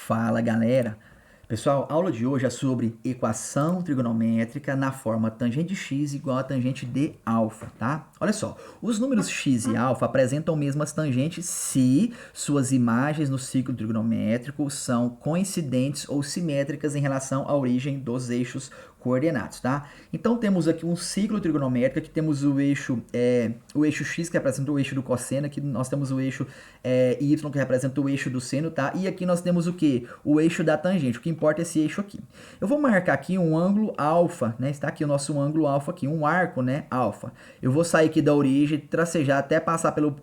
Fala, galera! Pessoal, a aula de hoje é sobre equação trigonométrica na forma tangente de x igual a tangente de alfa, tá? Olha só, os números x e alfa apresentam mesmas tangentes se suas imagens no ciclo trigonométrico são coincidentes ou simétricas em relação à origem dos eixos coordenados, tá? Então temos aqui um ciclo trigonométrico, que temos o eixo x, que representa o eixo do cosseno, aqui nós temos o eixo y, que representa o eixo do seno, tá? E aqui nós temos o que? O eixo da tangente, o que importa é esse eixo aqui. Eu vou marcar aqui um ângulo alfa, né? Está aqui o nosso ângulo alfa aqui, um arco, né? Alfa. Eu vou sair aqui da origem, tracejar até passar pelo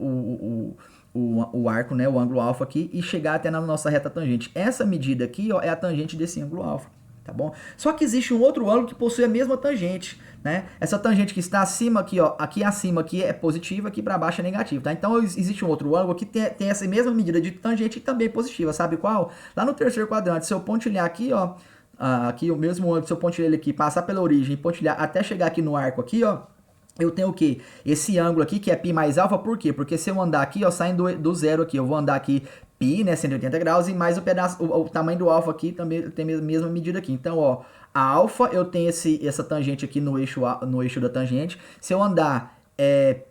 o arco, né? O ângulo alfa aqui e chegar até na nossa reta tangente. Essa medida aqui, ó, é a tangente desse ângulo alfa. Tá bom? Só que existe um outro ângulo que possui a mesma tangente, né? Essa tangente que está acima aqui, ó, aqui acima aqui é positiva, aqui para baixo é negativo, tá? Então existe um outro ângulo que tem essa mesma medida de tangente e também positiva, sabe qual? Lá no terceiro quadrante, se eu pontilhar aqui, ó, aqui o mesmo ângulo, se eu pontilhar ele aqui, passar pela origem e pontilhar até chegar aqui no arco aqui, ó, eu tenho o que? Esse ângulo aqui, que é π mais alfa, por quê? Porque se eu andar aqui, ó, saindo do zero aqui, eu vou andar aqui π, né, 180 graus, e mais o pedaço, o tamanho do alfa aqui também tem a mesma medida aqui. Então, ó, a alfa, eu tenho essa tangente aqui no eixo da tangente. Se eu andar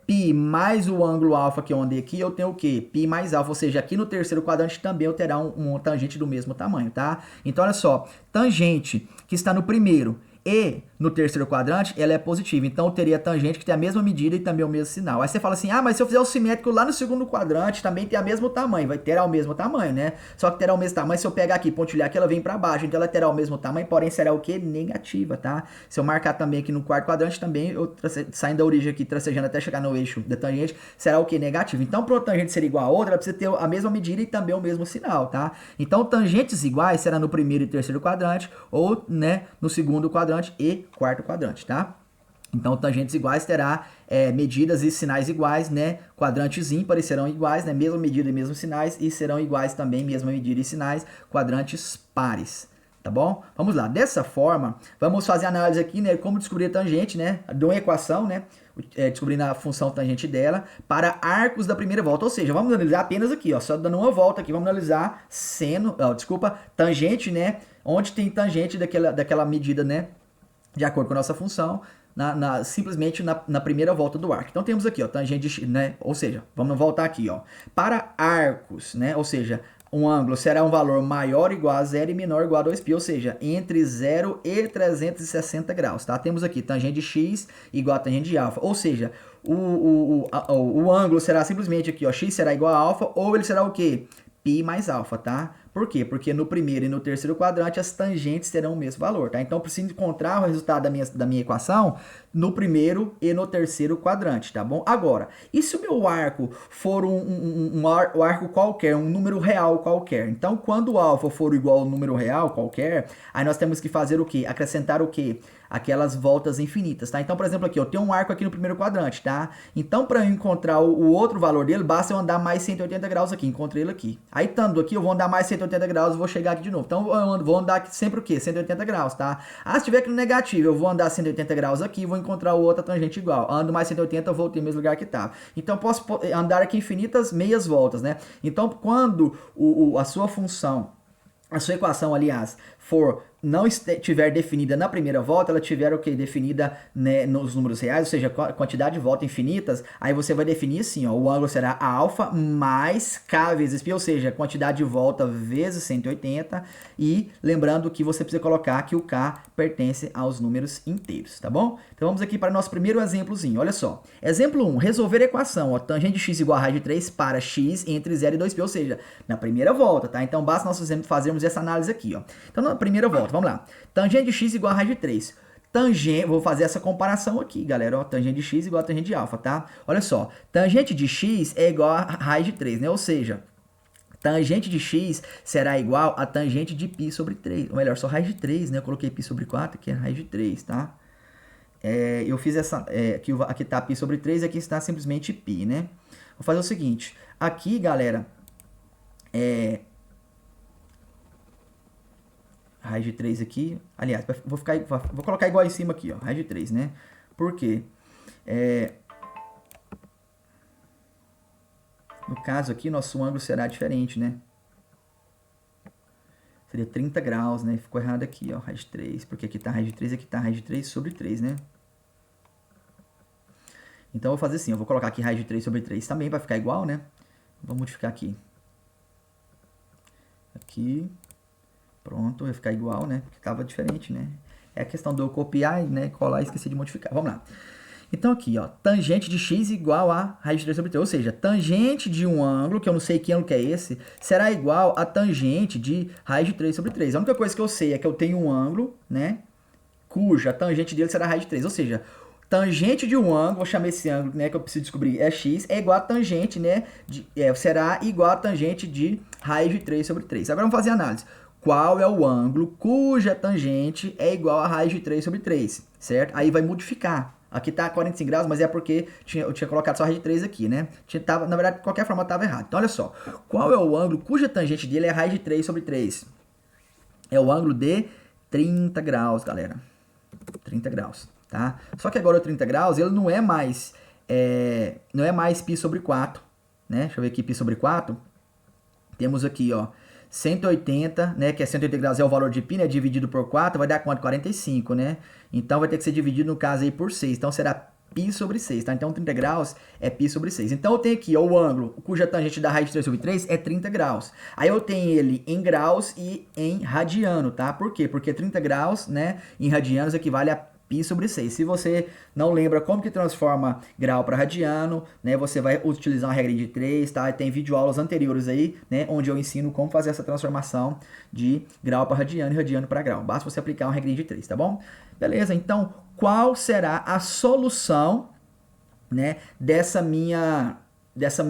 π mais o ângulo alfa que eu andei aqui, eu tenho o quê? Π mais alfa, ou seja, aqui no terceiro quadrante também eu terá um tangente do mesmo tamanho, tá? Então, olha só, tangente que está no primeiro e no terceiro quadrante, ela é positiva. Então, eu teria tangente que tem a mesma medida e também o mesmo sinal. Aí você fala assim, ah, mas se eu fizer o simétrico lá no segundo quadrante, também tem o mesmo tamanho. Vai ter o mesmo tamanho, né? Só que terá o mesmo tamanho se eu pegar aqui e pontilhar que ela vem para baixo. Então, ela terá o mesmo tamanho, porém será o quê? Negativa, tá? Se eu marcar também aqui no quarto quadrante, também, eu saindo da origem aqui, tracejando até chegar no eixo da tangente, será o quê? Negativo. Então, para uma tangente ser igual a outra, ela precisa ter a mesma medida e também o mesmo sinal, tá? Então, tangentes iguais será no primeiro e terceiro quadrante, ou, né, no segundo quadrante e quarto quadrante, tá? Então, tangentes iguais terá medidas e sinais iguais, né? Quadrantes ímpares serão iguais, né? Mesma medida e mesmos sinais, e serão iguais também, mesma medida e sinais, quadrantes pares, tá bom? Vamos lá, dessa forma, vamos fazer a análise aqui, né? Como descobrir a tangente, né? De uma equação, né? Descobrindo a função tangente dela para arcos da primeira volta, ou seja, vamos analisar apenas aqui, ó, só dando uma volta aqui, vamos analisar tangente, né? Onde tem tangente daquela medida, né? De acordo com a nossa função, simplesmente na primeira volta do arco. Então temos aqui, ó, tangente, né? Ou seja, vamos voltar aqui, ó. Para arcos, né? Ou seja, um ângulo será um valor maior ou igual a zero e menor ou igual a 2π, ou seja, entre 0 e 360 graus, tá? Temos aqui tangente de x igual a tangente de alfa, ou seja, o ângulo será simplesmente aqui, ó, x será igual a alfa, ou ele será o quê? π mais alfa, tá? Por quê? Porque no primeiro e no terceiro quadrante as tangentes terão o mesmo valor, tá? Então eu preciso encontrar o resultado da minha equação no primeiro e no terceiro quadrante, tá bom? Agora, e se o meu arco for um arco qualquer, um número real qualquer? Então, quando o alfa for igual ao número real qualquer, aí nós temos que fazer o quê? Acrescentar o quê? Aquelas voltas infinitas, tá? Então, por exemplo, aqui, eu tenho um arco aqui no primeiro quadrante, tá? Então, para eu encontrar o outro valor dele, basta eu andar mais 180 graus aqui, encontrei ele aqui. Aí, estando aqui, eu vou andar mais 180 graus e vou chegar aqui de novo. Então, eu vou andar aqui sempre o quê? 180 graus, tá? Ah, se tiver aqui no negativo, eu vou andar 180 graus aqui e vou encontrar outra tangente igual. Ando mais 180, eu voltei no mesmo lugar que estava. Então, eu posso andar aqui infinitas meias voltas, né? Então, quando a sua função, a sua equação, aliás, não estiver definida na primeira volta, ela tiver o que? Definida, né, nos números reais, ou seja, quantidade de voltas infinitas, aí você vai definir assim, ó, o ângulo será a alfa mais k vezes π, ou seja, quantidade de volta vezes 180, e lembrando que você precisa colocar que o k pertence aos números inteiros, tá bom? Então vamos aqui para o nosso primeiro exemplozinho, olha só. Exemplo 1, resolver a equação, ó, tangente de x igual a raiz de 3 para x entre 0 e 2π, ou seja, na primeira volta, tá? Então basta nós fazermos essa análise aqui, ó. Então na primeira volta, vamos lá. Tangente de x igual a raiz de 3. Vou fazer essa comparação aqui, galera. Ó, tangente de x igual a tangente de alfa, tá? Olha só, tangente de x é igual a raiz de 3, né? Ou seja, tangente de x será igual a tangente de π sobre 3. Ou melhor, só raiz de 3, né? Eu coloquei π sobre 4, que é raiz de 3, tá? Eu fiz essa... aqui está π sobre 3, aqui está simplesmente π, né? Vou fazer o seguinte. Aqui, galera, raiz de 3 aqui, aliás, vou colocar igual em cima aqui, ó, raiz de 3, né? Por quê? No caso aqui, nosso ângulo será diferente, né? Seria 30 graus, né? Ficou errado aqui, ó, raiz de 3. Porque aqui tá raiz de 3 e aqui tá raiz de 3 sobre 3, né? Então eu vou fazer assim, eu vou colocar aqui raiz de 3 sobre 3 também vai ficar igual, né? Vou modificar aqui. Aqui. Pronto, vai ficar igual, né? Porque tava diferente, né? É a questão de eu copiar, né? Colar e esquecer de modificar. Vamos lá. Então aqui, ó, tangente de x igual a raiz de 3 sobre 3. Ou seja, tangente de um ângulo, que eu não sei que ângulo que é esse, será igual a tangente de raiz de 3 sobre 3. A única coisa que eu sei é que eu tenho um ângulo, né? Cuja tangente dele será raiz de 3. Ou seja, tangente de um ângulo, vou chamar esse ângulo, né, que eu preciso descobrir, é x, é igual a tangente, né, será igual a tangente de raiz de 3 sobre 3. Agora vamos fazer a análise. Qual é o ângulo cuja tangente é igual a raiz de 3 sobre 3, certo? Aí vai modificar. Aqui tá 45 graus, mas é porque eu tinha colocado só raiz de 3 aqui, né? Na verdade, de qualquer forma, estava errado. Então, olha só. Qual é o ângulo cuja tangente dele é raiz de 3 sobre 3? É o ângulo de 30 graus, galera. 30 graus, tá? Só que agora o 30 graus, ele não é mais π sobre 4, né? Deixa eu ver aqui, π sobre 4. Temos aqui, ó, 180, né, que é 180 graus é o valor de π, né, dividido por 4, vai dar quanto? 45, né? Então vai ter que ser dividido, no caso aí, por 6. Então será π sobre 6, tá? Então 30 graus é π sobre 6. Então eu tenho aqui, ó, o ângulo cuja tangente da raiz de 3 sobre 3 é 30 graus. Aí eu tenho ele em graus e em radiano, tá? Por quê? Porque 30 graus, né, em radianos equivale a π sobre 6. Se você não lembra como que transforma grau para radiano, né, você vai utilizar uma regra de 3, tá? Tem videoaulas anteriores aí, né, onde eu ensino como fazer essa transformação de grau para radiano e radiano para grau. Basta você aplicar uma regra de 3, tá bom? Beleza, então qual será a solução, né, dessa minha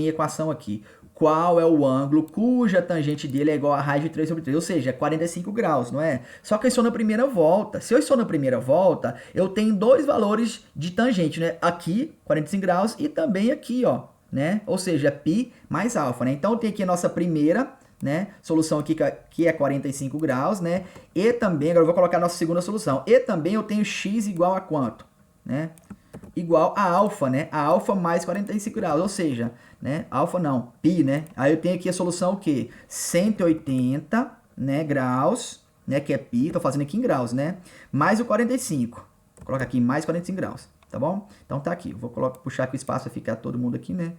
equação aqui? Qual é o ângulo cuja tangente dele é igual a raiz de 3 sobre 3, ou seja, é 45 graus, não é? Só que eu estou na primeira volta. Se eu estou na primeira volta, eu tenho dois valores de tangente, né? Aqui, 45 graus, e também aqui, ó, né? Ou seja, π mais alfa, né? Então, eu tenho aqui a nossa primeira, né, solução aqui, que é 45 graus, né? E também, agora eu vou colocar a nossa segunda solução. E também eu tenho x igual a quanto, né? Igual a alfa, né? A alfa mais 45 graus, ou seja, né? Alfa não, π, né? Aí eu tenho aqui a solução o quê? 180, né, graus, né, que é π, tô fazendo aqui em graus, né? Mais o 45. Vou colocar aqui mais 45 graus, tá bom? Então tá aqui, vou puxar aqui o espaço para ficar todo mundo aqui, né?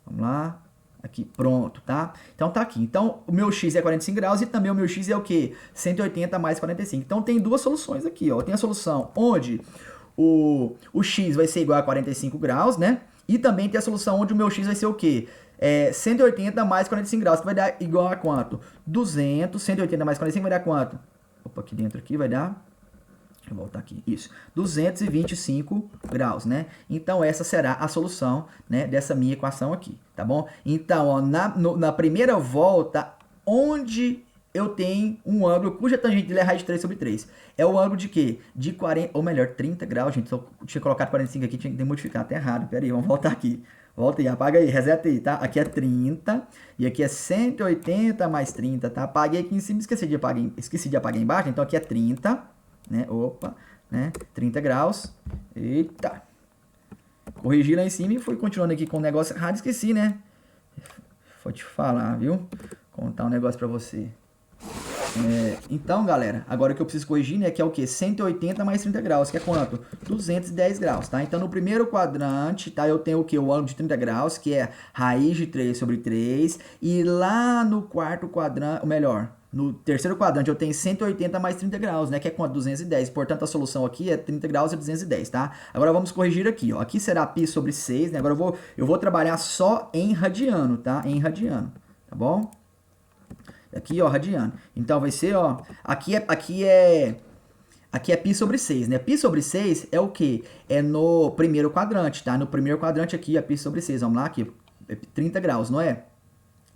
Vamos lá. Aqui, pronto, tá? Então tá aqui. Então o meu x é 45 graus e também o meu x é o quê? 180 mais 45. Então tem duas soluções aqui, ó. Tem a solução onde o x vai ser igual a 45 graus, né? E também tem a solução onde o meu x vai ser o quê? 180 mais 45 graus, que vai dar igual a quanto? 200, 180 mais 45 vai dar quanto? Opa, aqui dentro aqui vai dar... Deixa eu voltar aqui. Isso. 225 graus, né? Então, essa será a solução, né, dessa minha equação aqui, tá bom? Então, ó, na primeira volta, onde eu tenho um ângulo cuja tangente dele é raiz de 3 sobre 3. É o ângulo de quê? De 40, ou melhor, 30 graus, gente. Eu tinha colocado 45 aqui, tinha que modificar, tá errado. Pera aí, vamos voltar aqui. Volta aí, apaga aí, reseta aí, tá? Aqui é 30 e aqui é 180 mais 30, tá? Apaguei aqui em cima, esqueci de apagar embaixo, então aqui é 30, né? Opa, né? 30 graus. Eita. Corrigi lá em cima e fui continuando aqui com o negócio errado, esqueci, né? Vou te falar, viu? Contar um negócio pra você. Então, galera, agora o que eu preciso corrigir, né, que é o quê? 180 mais 30 graus, que é quanto? 210 graus, tá? Então, no primeiro quadrante, tá, eu tenho o quê? O ângulo de 30 graus, que é raiz de 3 sobre 3. E lá no quarto quadrante, ou melhor, no terceiro quadrante, eu tenho 180 mais 30 graus, né, que é quanto? 210. Portanto, a solução aqui é 30 graus e 210, tá? Agora, vamos corrigir aqui, ó. Aqui será π sobre 6, né? Agora, eu vou trabalhar só em radiano, tá? Em radiano, tá bom? Aqui, ó, radiano. Então, vai ser, ó... Aqui é π sobre 6, né? Π sobre 6 é o quê? É no primeiro quadrante, tá? No primeiro quadrante aqui, é π sobre 6. Vamos lá, aqui. 30 graus, não é?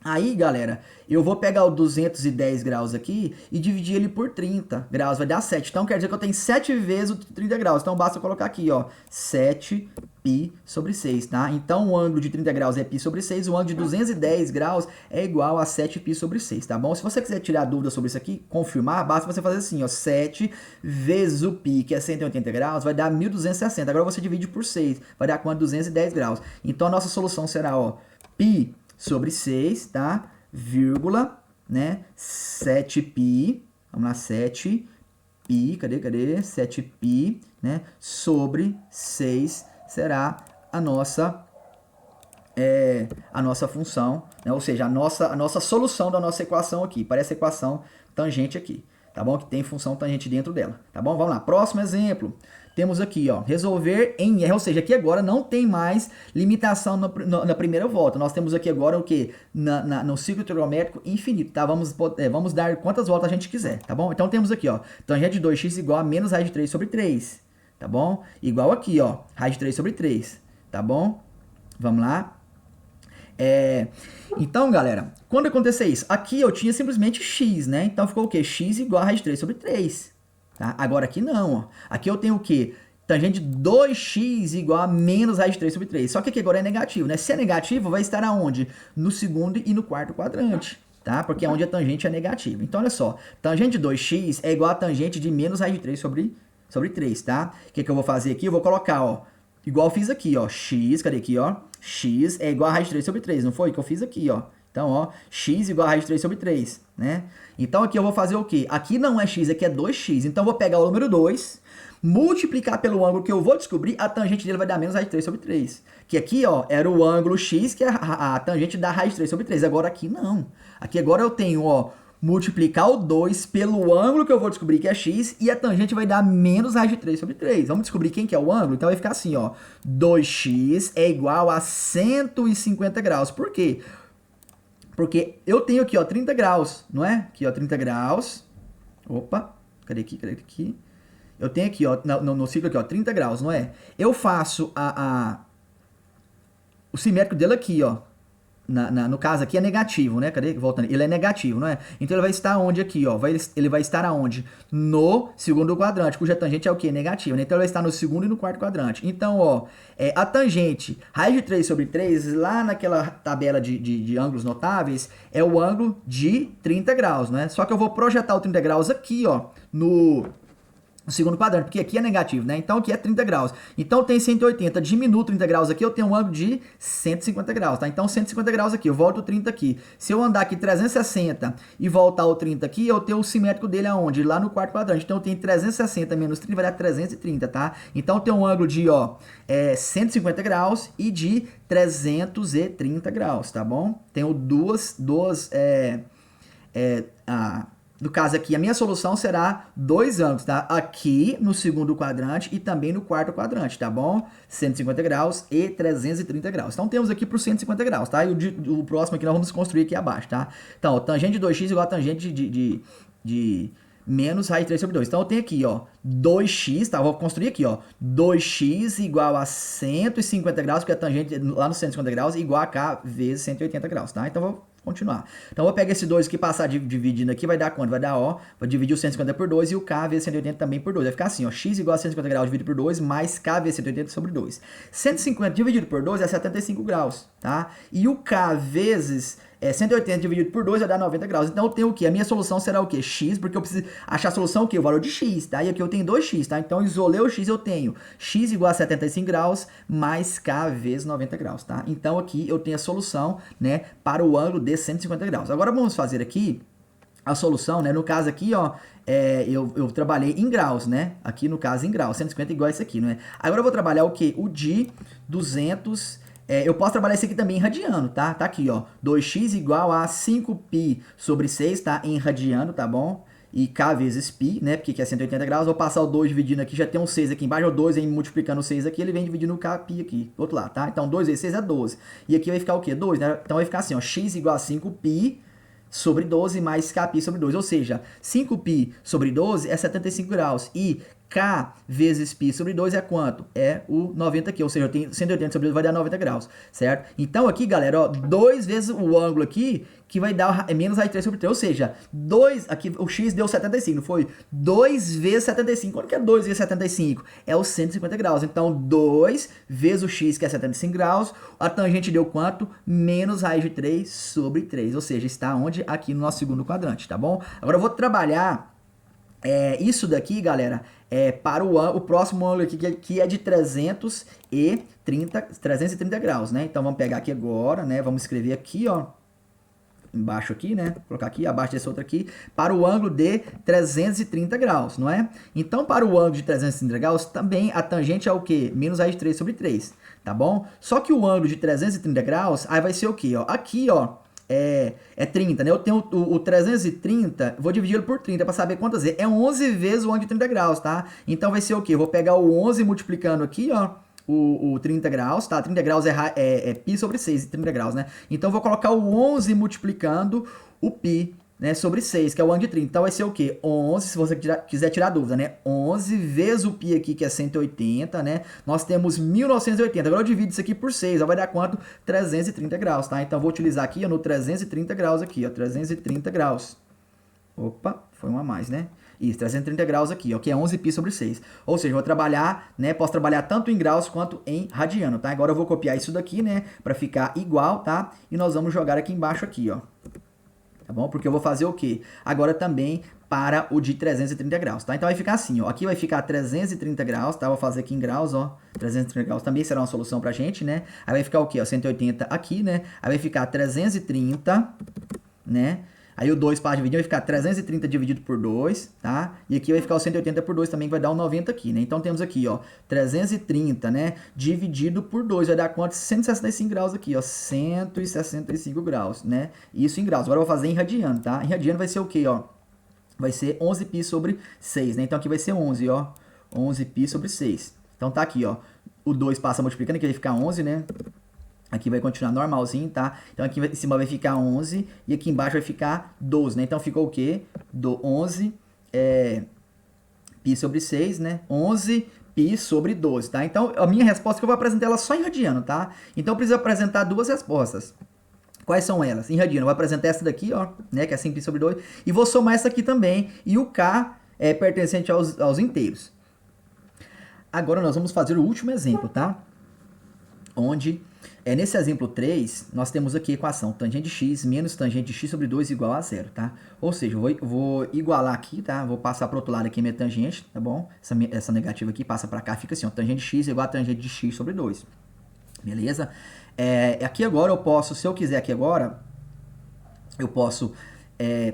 Aí, galera, eu vou pegar o 210 graus aqui e dividir ele por 30 graus, vai dar 7. Então, quer dizer que eu tenho 7 vezes o 30 graus. Então, basta eu colocar aqui, ó, 7π sobre 6, tá? Então, o ângulo de 30 graus é π sobre 6, o ângulo de 210 graus é igual a 7π sobre 6, tá bom? Se você quiser tirar dúvida sobre isso aqui, confirmar, basta você fazer assim, ó, 7 vezes o π, que é 180 graus, vai dar 1260. Agora, você divide por 6, vai dar quanto? 210 graus. Então, a nossa solução será, ó, π sobre 6, tá? Vírgula, né? 7π, vamos lá, 7π, cadê? 7π, né? Sobre 6 será a nossa função, né? Ou seja, a nossa solução da nossa equação aqui, para essa equação tangente aqui, tá bom? Que tem função tangente dentro dela, tá bom? Vamos lá, próximo exemplo. Temos aqui, ó, resolver em R, ou seja, aqui agora não tem mais limitação na primeira volta. Nós temos aqui agora o que? No ciclo trigonométrico infinito, tá? Vamos dar quantas voltas a gente quiser, tá bom? Então temos aqui, ó, tangente de 2x igual a menos raiz de 3 sobre 3, tá bom? Igual aqui, ó, raiz de 3 sobre 3, tá bom? Vamos lá. Então, galera, quando acontecer isso? Aqui eu tinha simplesmente x, né? Então ficou o quê? X igual a raiz de 3 sobre 3. Tá? Agora aqui não, ó. Aqui eu tenho o quê? Tangente de 2x igual a menos raiz de 3 sobre 3. Só que aqui agora é negativo, né? Se é negativo, vai estar aonde? No segundo e no quarto quadrante, tá? Porque é onde a tangente é negativa. Então, olha só. Tangente de 2x é igual a tangente de menos raiz de 3 sobre 3, tá? O que eu vou fazer aqui? Eu vou colocar, ó, igual eu fiz aqui, ó. X, cadê aqui, ó? X é igual a raiz de 3 sobre 3, não foi? Que eu fiz aqui, ó. Então, ó, x igual a raiz de 3 sobre 3, né? Então, aqui eu vou fazer o quê? Aqui não é x, aqui é 2x. Então, eu vou pegar o número 2, multiplicar pelo ângulo que eu vou descobrir, a tangente dele vai dar menos raiz de 3 sobre 3. Que aqui, ó, era o ângulo x, que é a tangente da raiz de 3 sobre 3. Agora, aqui não. Aqui agora eu tenho, ó, multiplicar o 2 pelo ângulo que eu vou descobrir que é x, e a tangente vai dar menos raiz de 3 sobre 3. Vamos descobrir quem que é o ângulo? Então vai ficar assim, ó, 2x é igual a 150 graus. Por quê? Porque eu tenho aqui, ó, 30 graus, não é? Aqui, ó, 30 graus. Opa, cadê aqui? Eu tenho aqui, ó, no ciclo aqui, ó, 30 graus, não é? Eu faço o simétrico dele aqui, ó. No caso aqui é negativo, né? Cadê? Voltando. Ele é negativo, não é? Então ele vai estar onde aqui, ó? Ele vai estar aonde? No segundo quadrante, cuja tangente é o quê? Negativa, né? Então ele vai estar no segundo e no quarto quadrante. Então, ó, a tangente, raiz de 3 sobre 3, lá naquela tabela de ângulos notáveis, é o ângulo de 30 graus, né? Só que eu vou projetar o 30 graus aqui, ó, no segundo quadrante, porque aqui é negativo, né? Então aqui é 30 graus. Então tem 180, diminuo 30 graus aqui, eu tenho um ângulo de 150 graus, tá? Então 150 graus aqui, eu volto o 30 aqui. Se eu andar aqui 360 e voltar o 30 aqui, eu tenho o simétrico dele aonde? Lá no quarto quadrante. Então eu tenho 360 menos 30 vai dar 330, tá? Então tem um ângulo de, ó, 150 graus e de 330 graus, tá bom? Tenho no caso aqui, a minha solução será dois ângulos, tá? Aqui no segundo quadrante e também no quarto quadrante, tá bom? 150 graus e 330 graus. Então, temos aqui para os 150 graus, tá? E o próximo aqui nós vamos construir aqui abaixo, tá? Então, ó, tangente de 2x igual a tangente de menos raiz de 3 sobre 2. Então, eu tenho aqui, ó, 2x, tá? Vou construir aqui, ó, 2x igual a 150 graus, porque a tangente lá no 150 graus é igual a k vezes 180 graus, tá? Então, vou continuar. Então, eu vou pegar esse 2 aqui, passar dividindo aqui, vai dar quanto? Vai dar, ó, vou dividir o 150 por 2 e o k vezes 180 também por 2. Vai ficar assim, ó, x igual a 150 graus dividido por 2, mais k vezes 180 sobre 2. 150 dividido por 2 é 75 graus, tá? E o k vezes 180 dividido por 2 vai dar 90 graus. Então, eu tenho o quê? A minha solução será o quê? X, porque eu preciso achar a solução o quê? O valor de x, tá? E aqui eu tenho 2x, tá? Então, isolei o x, eu tenho x igual a 75 graus mais k vezes 90 graus, tá? Então, aqui eu tenho a solução, né, para o ângulo de 150 graus. Agora, vamos fazer aqui a solução, né? No caso aqui, ó, eu trabalhei em graus, né? Aqui, no caso, em graus. 150 igual a esse aqui, não é? Agora, eu vou trabalhar o quê? O de 200... eu posso trabalhar esse aqui também em radiano, tá? Tá aqui, ó. 2x igual a 5π sobre 6, tá? Em radiano, tá bom? E k vezes π, né? Porque aqui é 180 graus. Vou passar o 2 dividindo aqui, já tem um 6 aqui embaixo. O 2 vem multiplicando o 6 aqui, ele vem dividindo o kπ aqui, do outro lado, tá? Então, 2 vezes 6 é 12. E aqui vai ficar o quê? 2, né? Então, vai ficar assim, ó. X igual a 5π sobre 12 mais kπ sobre 2. Ou seja, 5π sobre 12 é 75 graus. E k vezes π sobre 2 é quanto? É o 90 aqui, ou seja, eu tenho 180 sobre 2 vai dar 90 graus, certo? Então aqui, galera, ó, 2 vezes o ângulo aqui, que vai dar menos raiz de 3 sobre 3, ou seja, 2, aqui o x deu 75, não foi? 2 vezes 75, quanto que é 2 vezes 75? É os 150 graus, então 2 vezes o x, que é 75 graus, a tangente deu quanto? Menos raiz de 3 sobre 3, ou seja, está onde? Aqui no nosso segundo quadrante, tá bom? Agora eu vou trabalhar isso daqui, galera, para o próximo ângulo aqui, que é de 330 graus, né? Então, vamos pegar aqui agora, né? Vamos escrever aqui, ó, embaixo aqui, né? Vou colocar aqui, abaixo desse outro aqui, para o ângulo de 330 graus, não é? Então, para o ângulo de 330 graus, também a tangente é o quê? Menos raiz de 3 sobre 3, tá bom? Só que o ângulo de 330 graus, aí vai ser o quê? Ó? Aqui, ó, é 30, né? Eu tenho o 330, vou dividir ele por 30 para saber quantas vezes. É 11 vezes o ângulo de 30 graus, tá? Então vai ser o quê? Eu vou pegar o 11 multiplicando aqui, ó, o 30 graus, tá? 30 graus é π sobre 6, 30 graus, né? Então eu vou colocar o 11 multiplicando o π, né, sobre 6, que é o ângulo de 30. Então vai ser o quê? 11, se você quiser tirar dúvida, né? 11 vezes o π aqui, que é 180, né? Nós temos 1980. Agora eu divido isso aqui por 6, ó, vai dar quanto? 330 graus, tá? Então eu vou utilizar aqui, ó, no 330 graus aqui, ó, 330 graus. Opa, foi um a mais, né? Isso, 330 graus aqui, ó, que é 11 π sobre 6. Ou seja, eu vou trabalhar, né, posso trabalhar tanto em graus quanto em radiano, tá? Agora eu vou copiar isso daqui, né, para ficar igual, tá? E nós vamos jogar aqui embaixo aqui, ó. Tá bom? Porque eu vou fazer o quê? Agora também para o de 330 graus, tá? Então vai ficar assim, ó. Aqui vai ficar 330 graus, tá? Vou fazer aqui em graus, ó. 330 graus também será uma solução pra gente, né? Aí vai ficar o quê? Ó, 180 aqui, né? Aí vai ficar 330, né? Aí o 2 para dividir vai ficar 330 dividido por 2, tá? E aqui vai ficar o 180 por 2 também, que vai dar um 90 aqui, né? Então temos aqui, ó, 330, né? Dividido por 2, vai dar quanto? 165 graus aqui, ó, 165 graus, né? Isso em graus. Agora eu vou fazer em radiano, tá? Em radiano vai ser o quê, ó? Vai ser 11 π sobre 6, né? Então aqui vai ser 11, ó, 11 π sobre 6. Então tá aqui, ó, o 2 passa multiplicando, aqui vai ficar 11, né? Aqui vai continuar normalzinho, tá? Então aqui em cima vai ficar 11 e aqui embaixo vai ficar 12, né? Então ficou o quê? 11 π sobre 6, né? 11 π sobre 12, tá? Então a minha resposta que eu vou apresentar ela só em radiano, tá? Então eu preciso apresentar duas respostas. Quais são elas? Em radiano, eu vou apresentar essa daqui, ó, né? Que é 5 π sobre 2. E vou somar essa aqui também. E o K é pertencente aos inteiros. Agora nós vamos fazer o último exemplo, tá? Onde, nesse exemplo 3, nós temos aqui a equação tangente de x menos tangente de x sobre 2 igual a 0, tá? Ou seja, eu vou igualar aqui, tá? Vou passar para o outro lado aqui a minha tangente, tá bom? Essa negativa aqui passa para cá, fica assim, ó, tangente de x igual a tangente de x sobre 2. Beleza? Aqui agora eu posso, se eu quiser aqui agora, eu posso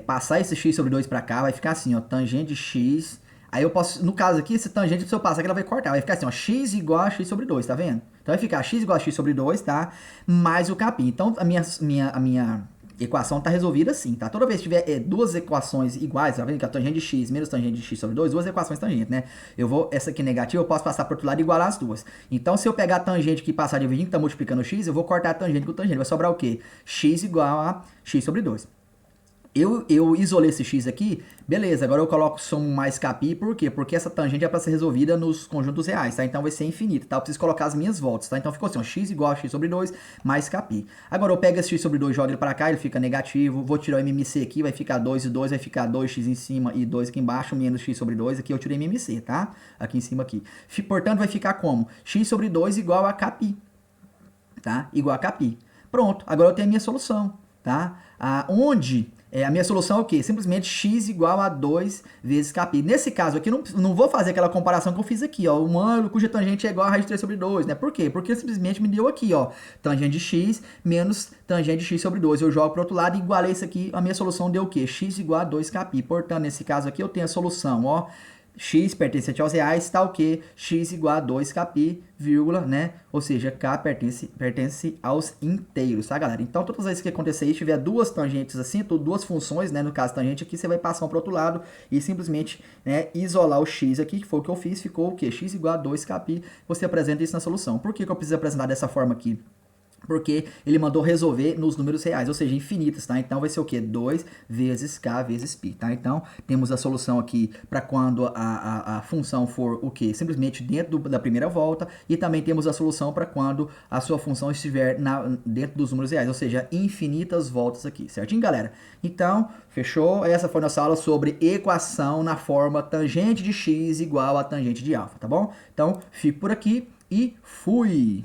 passar esse x sobre 2 para cá, vai ficar assim, ó, tangente de x. Aí eu posso, no caso aqui, esse tangente, se eu passar aqui, ela vai cortar. Vai ficar assim, ó, x igual a x sobre 2, tá vendo? Então vai ficar x igual a x sobre 2, tá? Mais o capim. Então a minha equação tá resolvida assim, tá? Toda vez que tiver duas equações iguais, tá vendo que a tangente de x menos tangente de x sobre 2, duas equações tangente, né? Essa aqui negativa, eu posso passar para o outro lado e igualar as duas. Então se eu pegar a tangente que passar dividindo, que tá multiplicando x, eu vou cortar a tangente com tangente. Vai sobrar o quê? X igual a x sobre 2. Eu isolei esse x aqui, beleza, agora eu coloco som mais capi, por quê? Porque essa tangente é para ser resolvida nos conjuntos reais, tá? Então vai ser infinita, tá? Eu preciso colocar as minhas voltas, tá? Então ficou assim, ó, x igual a x sobre 2 mais capi. Agora eu pego esse x sobre 2, jogo ele para cá, ele fica negativo, vou tirar o MMC aqui, vai ficar 2 e 2, vai ficar 2x em cima e 2 aqui embaixo, menos x sobre 2, aqui eu tirei MMC, tá? Aqui em cima aqui. Portanto, vai ficar como? X sobre 2 igual a capi, tá? Igual a capi. Pronto, agora eu tenho a minha solução, tá? A minha solução é o quê? Simplesmente x igual a 2 vezes capi. Nesse caso aqui, não vou fazer aquela comparação que eu fiz aqui, ó. Um ângulo cuja tangente é igual a raiz de 3 sobre 2, né? Por quê? Porque ele simplesmente me deu aqui, ó, tangente de x menos tangente de x sobre 2. Eu jogo para o outro lado e igualei isso aqui. A minha solução deu o quê? X igual a 2 capi. Portanto, nesse caso aqui, eu tenho a solução, ó. X pertencente aos reais, tá o quê? X igual a 2 capi, vírgula, né? Ou seja, K pertence aos inteiros, tá, galera? Então, todas as vezes que acontecer isso, tiver duas tangentes assim, duas funções, né? No caso, tangente aqui, você vai passar um para o outro lado e simplesmente, né, isolar o X aqui, que foi o que eu fiz, ficou o quê? X igual a 2 capi, você apresenta isso na solução. Por que eu preciso apresentar dessa forma aqui? Porque ele mandou resolver nos números reais, ou seja, infinitos, tá? Então vai ser o quê? 2 vezes K vezes π, tá? Então temos a solução aqui para quando a função for o quê? Simplesmente dentro da primeira volta, e também temos a solução para quando a sua função estiver dentro dos números reais, ou seja, infinitas voltas aqui, certinho, galera? Então, fechou? Essa foi nossa aula sobre equação na forma tangente de x igual a tangente de alfa, tá bom? Então, fico por aqui e fui!